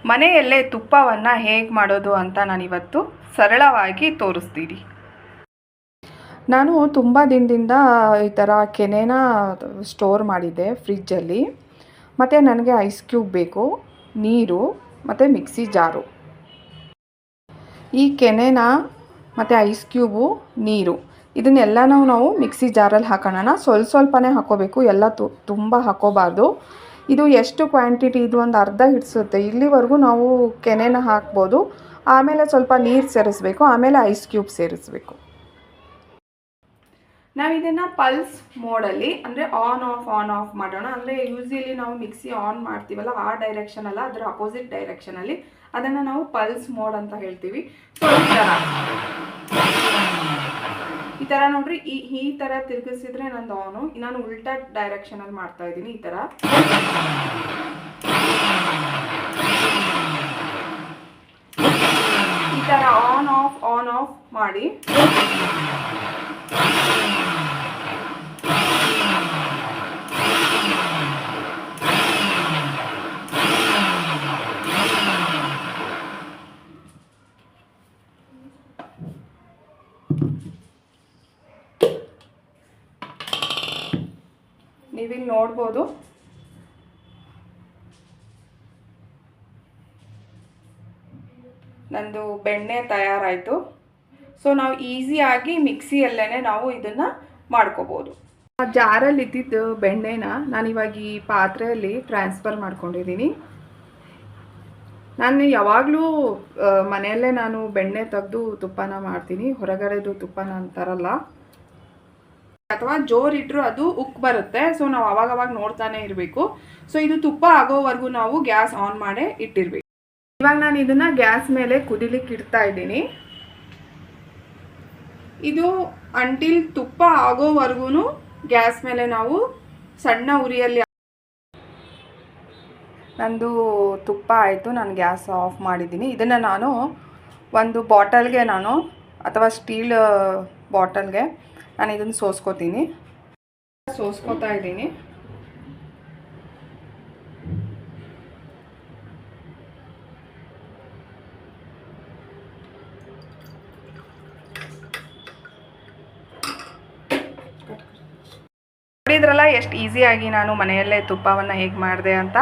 ಮನೆಯಲ್ಲೇ ತುಪ್ಪವನ್ನು ಹೇಗೆ ಮಾಡೋದು ಅಂತ ನಾನಿವತ್ತು ಸರಳವಾಗಿ ತೋರಿಸ್ತೀನಿ. ನಾನು ತುಂಬ ದಿನದಿಂದ ಈ ಥರ ಕೆನೆನ ಸ್ಟೋರ್ ಮಾಡಿದ್ದೆ ಫ್ರಿಜ್ಜಲ್ಲಿ. ಮತ್ತು ನನಗೆ ಐಸ್ ಕ್ಯೂಬ್ ಬೇಕು, ನೀರು ಮತ್ತು ಮಿಕ್ಸಿ ಜಾರು. ಈ ಕೆನೆನ ಮತ್ತು ಐಸ್ ಕ್ಯೂಬು, ನೀರು ಇದನ್ನೆಲ್ಲನೂ ನಾವು ಮಿಕ್ಸಿ ಜಾರಲ್ಲಿ ಹಾಕೋಣ. ಸ್ವಲ್ಪನೇ ಹಾಕೋಬೇಕು, ಎಲ್ಲ ತುಂಬ ಹಾಕೋಬಾರ್ದು. ಇದು ಎಷ್ಟು ಕ್ವಾಂಟಿಟಿ, ಇದು ಒಂದು ಅರ್ಧ ಹಿಡಿಸುತ್ತೆ. ಇಲ್ಲಿವರೆಗೂ ನಾವು ಕೆನೆನ ಹಾಕ್ಬೋದು. ಆಮೇಲೆ ಸ್ವಲ್ಪ ನೀರು ಸೇರಿಸ್ಬೇಕು, ಆಮೇಲೆ ಐಸ್ ಕ್ಯೂಬ್ ಸೇರಿಸ್ಬೇಕು. ನಾವು ಇದನ್ನು ಪಲ್ಸ್ ಮೋಡಲ್ಲಿ ಅಂದರೆ ಆನ್ ಆಫ್ ಮಾಡೋಣ. ಅಂದರೆ ಯೂಸ್ವಲಿ ನಾವು ಮಿಕ್ಸಿ ಆನ್ ಮಾಡ್ತೀವಲ್ಲ ಆ ಡೈರೆಕ್ಷನ್ ಅಲ್ಲ, ಅದರ ಅಪೋಸಿಟ್ ಡೈರೆಕ್ಷನಲ್ಲಿ ಅದನ್ನು ನಾವು ಪಲ್ಸ್ ಮೋಡ್ ಅಂತ ಹೇಳ್ತೀವಿ. ಸೊ ಈ ಥರ ನೋಡ್ರಿ, ಈ ಥರ ತಿರುಗಿಸಿದ್ರೆ ನಂದು ಆನು. ನಾನು ಉಲ್ಟಾ ಡೈರೆಕ್ಷನಲ್ಲಿ ಮಾಡ್ತಾ ಇದ್ದೀನಿ. ಈ ಥರ ಆನ್ ಆಫ್ ಮಾಡಿ ನೀವಿಲ್ಲಿ ನೋಡ್ಬೋದು. ನಂದು ಬೆಣ್ಣೆ ತಯಾರಾಯಿತು. ಸೊ ನಾವು ಈಸಿಯಾಗಿ ಮಿಕ್ಸಿಯಲ್ಲೇ ನಾವು ಇದನ್ನು ಮಾಡ್ಕೋಬೋದು. ಆ ಜಾರಲ್ಲಿ ಇದ್ದಿದ್ದು ಬೆಣ್ಣೆನ ನಾನಿವಾಗ ಈ ಪಾತ್ರೆಯಲ್ಲಿ ಟ್ರಾನ್ಸ್ಫರ್ ಮಾಡ್ಕೊಂಡಿದ್ದೀನಿ. ನಾನು ಯಾವಾಗಲೂ ಮನೆಯಲ್ಲೇ ನಾನು ಬೆಣ್ಣೆ ತೆಗೆದು ತುಪ್ಪನ ಮಾಡ್ತೀನಿ, ಹೊರಗಡೆದು ತುಪ್ಪನ ಅಂತಾರಲ್ಲ. ಅಥವಾ ಜೋರಿಟ್ಟರು ಅದು ಉಕ್ ಬರುತ್ತೆ. ಸೊ ನಾವು ಅವಾಗವಾಗ ನೋಡ್ತಾನೆ ಇರಬೇಕು. ಸೊ ಇದು ತುಪ್ಪ ಆಗೋವರೆಗೂ ನಾವು ಗ್ಯಾಸ್ ಆನ್ ಮಾಡೇ ಇಟ್ಟಿರ್ಬೇಕು. ಇವಾಗ ನಾನು ಇದನ್ನು ಗ್ಯಾಸ್ ಮೇಲೆ ಕುದಿಲಿಕ್ಕೆ ಇಡ್ತಾ ಇದ್ದೀನಿ. ಇದು ಅಂಟಿಲ್ ತುಪ್ಪ ಆಗೋವರೆಗೂ ಗ್ಯಾಸ್ ಮೇಲೆ ನಾವು ಸಣ್ಣ ಉರಿಯಲ್ಲಿ. ನಂದು ತುಪ್ಪ ಆಯಿತು, ನಾನು ಗ್ಯಾಸ್ ಆಫ್ ಮಾಡಿದ್ದೀನಿ. ಇದನ್ನು ನಾನು ಒಂದು ಬಾಟಲ್ಗೆ ಅಥವಾ ಸ್ಟೀಲ್ ಬಾಟಲ್ಗೆ ನಾನು ಇದನ್ನು ಸೋಸ್ಕೋತಾ ಇದ್ದೀನಿ. ನೋಡಿದ್ರಲ್ಲ ಎಷ್ಟು ಈಸಿಯಾಗಿ ನಾನು ಮನೆಯಲ್ಲೇ ತುಪ್ಪವನ್ನು ಹೇಗೆ ಮಾಡಿದೆ ಅಂತ.